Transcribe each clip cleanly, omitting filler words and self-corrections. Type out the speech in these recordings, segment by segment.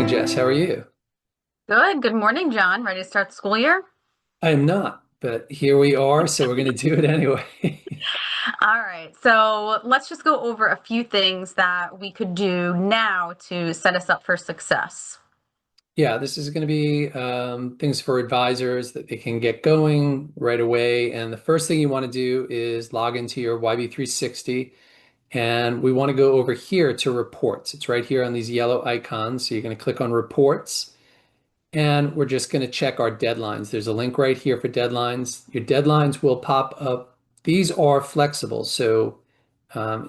morning, Jess. How are you? Good. Good morning, John. Ready to start the school year? I am not, but here we are, so we're going to do it anyway. All right. So let's just go over a few things that we could do now to set us up for success. Yeah, this is going to be things for advisors that they can get going right away. And the first thing you want to do is log into your YB360, and we want to go over here to reports. It's right here on these yellow icons. So you're going to click on reports. And we're just going to check our deadlines. There's a link right here for deadlines. Your deadlines will pop up. These are flexible. So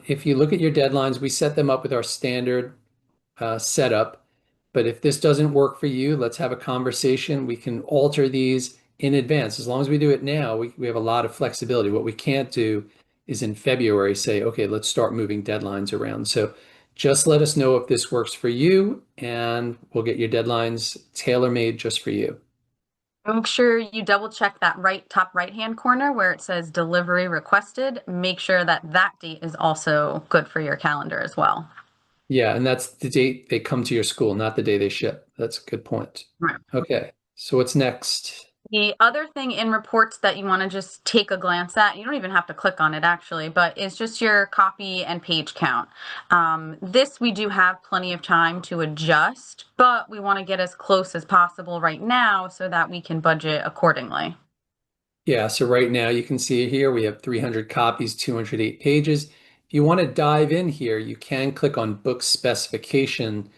if you look at your deadlines, we set them up with our standard setup. But if this doesn't work for you, let's have a conversation. We can alter these in advance. As long as we do it now, we have a lot of flexibility. What we can't do is in February say, okay, let's start moving deadlines around. So just let us know if this works for you, and we'll get your deadlines tailor-made just for you. Make sure you double check that top right hand corner where it says delivery requested. Make sure that that date is also good for your calendar as well. Yeah, and that's the date they come to your school, not the day they ship. That's a good point. Right. Okay, so what's next? The other thing in reports that you want to just take a glance at, you don't even have to click on it actually, but is just your copy and page count. This we do have plenty of time to adjust, but we want to get as close as possible right now so that we can budget accordingly. Yeah, so right now you can see here we have 300 copies, 208 pages. If you want to dive in here, you can click on book specification.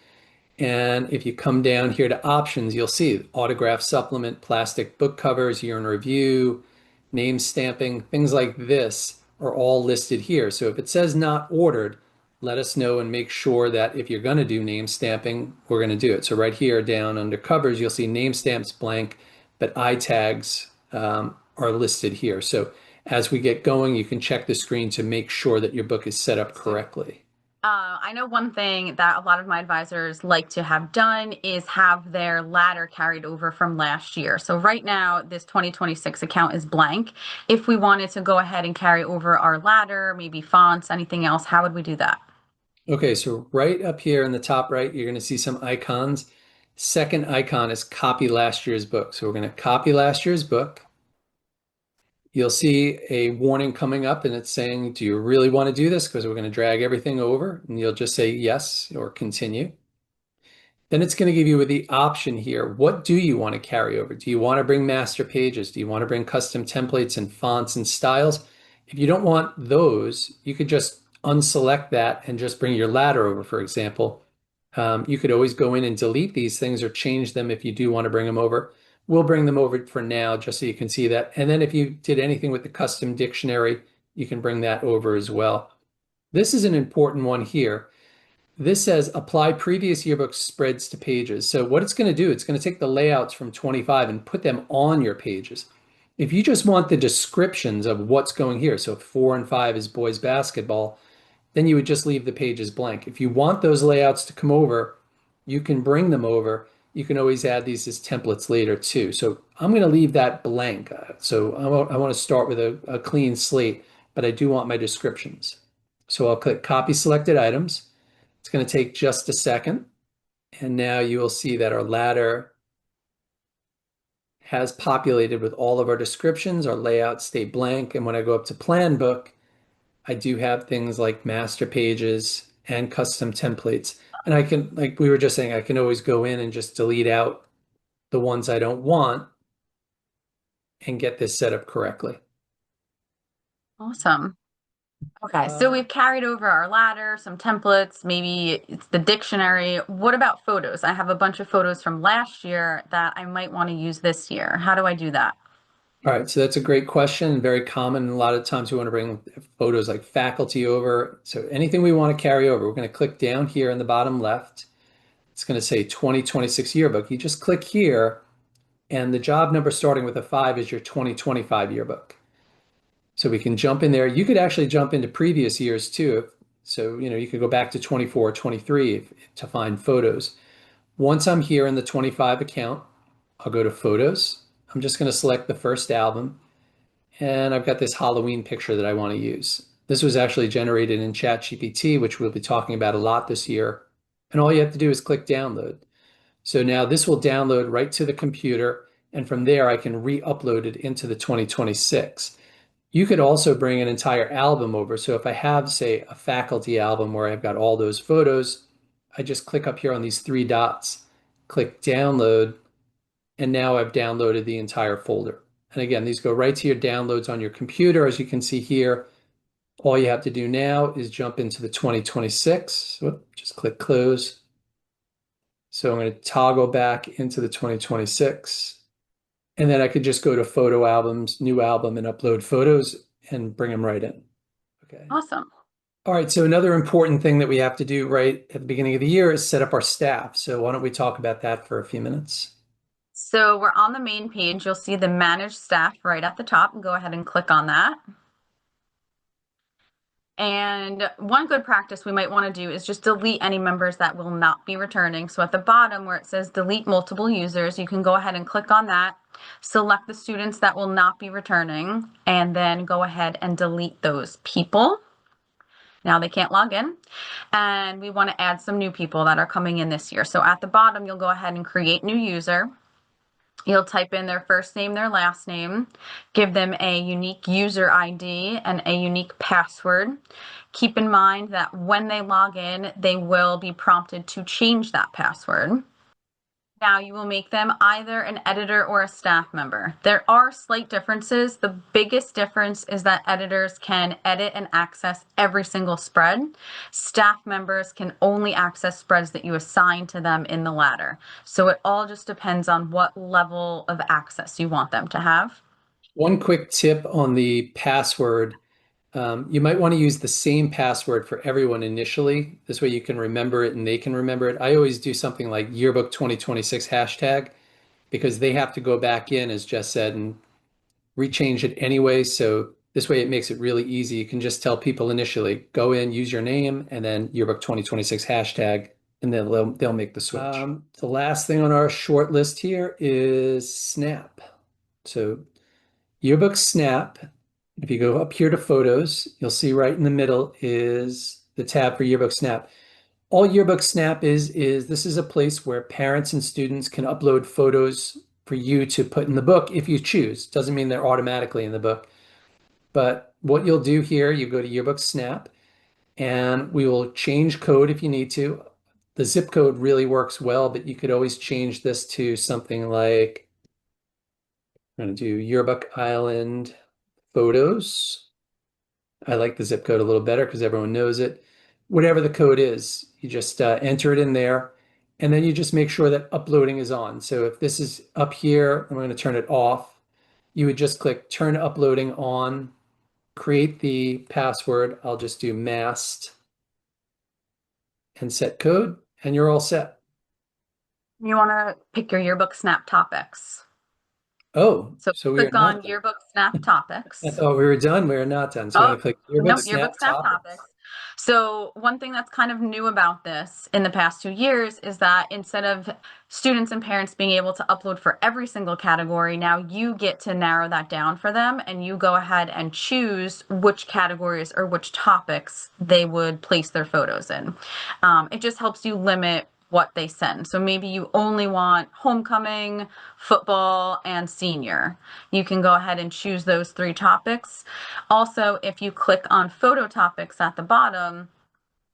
And if you come down here to options, you'll see autograph supplement, plastic book covers, year in review, name stamping, things like this are all listed here. So if it says not ordered, let us know and make sure that if you're going to do name stamping, we're going to do it. So right here down under covers, you'll see name stamps blank, but I tags are listed here. So as we get going, you can check the screen to make sure that your book is set up correctly. I know one thing that a lot of my advisors like to have done is have their ladder carried over from last year. So right now, this 2026 account is blank. If we wanted to go ahead and carry over our ladder, maybe fonts, anything else, how would we do that? Okay, so right up here in the top right, you're going to see some icons. Second icon is copy last year's book. So we're going to copy last year's book. You'll see a warning coming up and it's saying, do you really want to do this? Because we're going to drag everything over, and you'll just say yes or continue. Then it's going to give you the option here. What do you want to carry over? Do you want to bring master pages? Do you want to bring custom templates and fonts and styles? If you don't want those, you could just unselect that and just bring your ladder over, for example. You could always go in and delete these things or change them if you do want to bring them over. We'll bring them over for now just so you can see that. And then if you did anything with the custom dictionary, you can bring that over as well. This is an important one here. This says apply previous yearbook spreads to pages. So what it's going to do, it's going to take the layouts from 25 and put them on your pages. If you just want the descriptions of what's going here, so 4 and 5 is boys basketball, then you would just leave the pages blank. If you want those layouts to come over, you can bring them over. You can always add these as templates later too. So I'm going to leave that blank. So I want to start with a clean slate, but I do want my descriptions. So I'll click copy selected items. It's going to take just a second. And now you will see that our ladder has populated with all of our descriptions. Our layouts stay blank. And when I go up to plan book, I do have things like master pages and custom templates. And I can, like we were just saying, I can always go in and just delete out the ones I don't want and get this set up correctly. Awesome. Okay, so Uh, we've carried over our ladder, some templates, maybe it's the dictionary. What about photos? I have a bunch of photos from last year that I might want to use this year. How do I do that? all right, so that's a great question, very common. A lot of times we want to bring photos like faculty over. So anything we want to carry over, we're going to click down here in the bottom left. It's going to say 2026 yearbook. You just click here, and the job number starting with a 5 is your 2025 yearbook. So we can jump in there. You could actually jump into previous years too. So, you could go back to 24, 23 to find photos. Once I'm here in the 25 account, I'll go to photos. I'm just going to select the first album, and I've got this Halloween picture that I want to use. This was actually generated in ChatGPT, which we'll be talking about a lot this year. And all you have to do is click download. So now this will download right to the computer, and from there I can re-upload it into the 2026. You could also bring an entire album over. So if I have, say, a faculty album where I've got all those photos, I just click up here on these three dots, click download, and now I've downloaded the entire folder. And again, these go right to your downloads on your computer. As you can see here, all you have to do now is jump into the 2026. Whoop, just click close. So I'm going to toggle back into the 2026. And then I could just go to photo albums, new album, and upload photos and bring them right in. Okay. Awesome. All right. So another important thing that we have to do right at the beginning of the year is set up our staff. So why don't we talk about that for a few minutes? So we're on the main page. You'll see the manage staff right at the top. Go ahead and click on that. And one good practice we might want to do is just delete any members that will not be returning. So at the bottom where it says delete multiple users, you can go ahead and click on that, select the students that will not be returning, and then go ahead and delete those people. Now they can't log in. And we want to add some new people that are coming in this year. So at the bottom, you'll go ahead and create new user. You'll type in their first name, their last name, give them a unique user ID and a unique password. Keep in mind that when they log in, they will be prompted to change that password. Now you will make them either an editor or a staff member. There are slight differences. The biggest difference is that editors can edit and access every single spread. Staff members can only access spreads that you assign to them in the ladder. So it all just depends on what level of access you want them to have. One quick tip on the password. You might want to use the same password for everyone initially. This way you can remember it and they can remember it. I always do something like yearbook 2026 hashtag because they have to go back in, as Jess said, and rechange it anyway. So this way it makes it really easy. You can just tell people initially, go in, use your name, and then yearbook 2026 hashtag, and then they'll make the switch. The last thing on our short list here is Snap. So yearbook Snap, if you go up here to photos, you'll see right in the middle is the tab for yearbook Snap. All yearbook Snap is this is a place where parents and students can upload photos for you to put in the book if you choose. Doesn't mean they're automatically in the book. But what you'll do here, you go to yearbook Snap and we will change code if you need to. The zip code really works well, but you could always change this to something like, I'm going to do Yearbook Island photos. I like the zip code a little better because everyone knows it. Whatever the code is, you just enter it in there, and then you just make sure that uploading is on. So if this is up here, I'm going to turn it off. You would just click turn uploading on, create the password. I'll just do mast and set code, and you're all set. You want to pick your yearbook snap topics. Oh, So so we are click on not done. yearbook snap I topics. thought we were done. We are not done. So I'm Oh, going to click yearbook no, yearbook snap snap topics. topics. So one thing that's kind of new about this in the past 2 years is that instead of students and parents being able to upload for every single category, now you get to narrow that down for them and you go ahead and choose which categories or which topics they would place their photos in. It just helps you limit what they send. So maybe you only want homecoming, football, and senior. You can go ahead and choose those 3 topics. Also, if you click on photo topics at the bottom,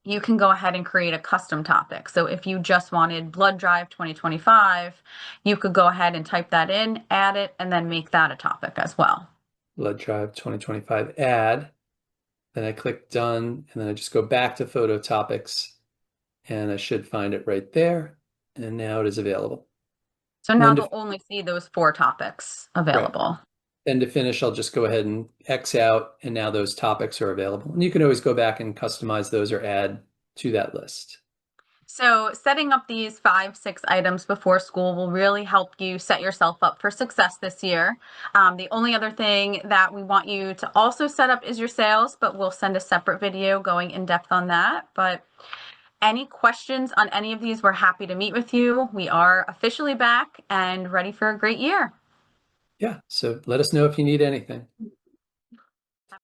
you can go ahead and create a custom topic. So if you just wanted blood drive 2025, you could go ahead and type that in, add it, and then make that a topic as well. Blood Drive 2025 add. Then I click done, and then I just go back to photo topics, and I should find it right there. And now it is available. So And now then they'll only see those 4 topics right. available. Then to finish, I'll just go ahead and X out, and now those topics are available. And you can always go back and customize those or add to that list. So setting up these 5, 6 items before school will really help you set yourself up for success this year. The only other thing that we want you to also set up is your sales, but we'll send a separate video going in depth on that. But any questions on any of these, we're happy to meet with you. We are officially back and ready for a great year. Yeah, so let us know if you need anything.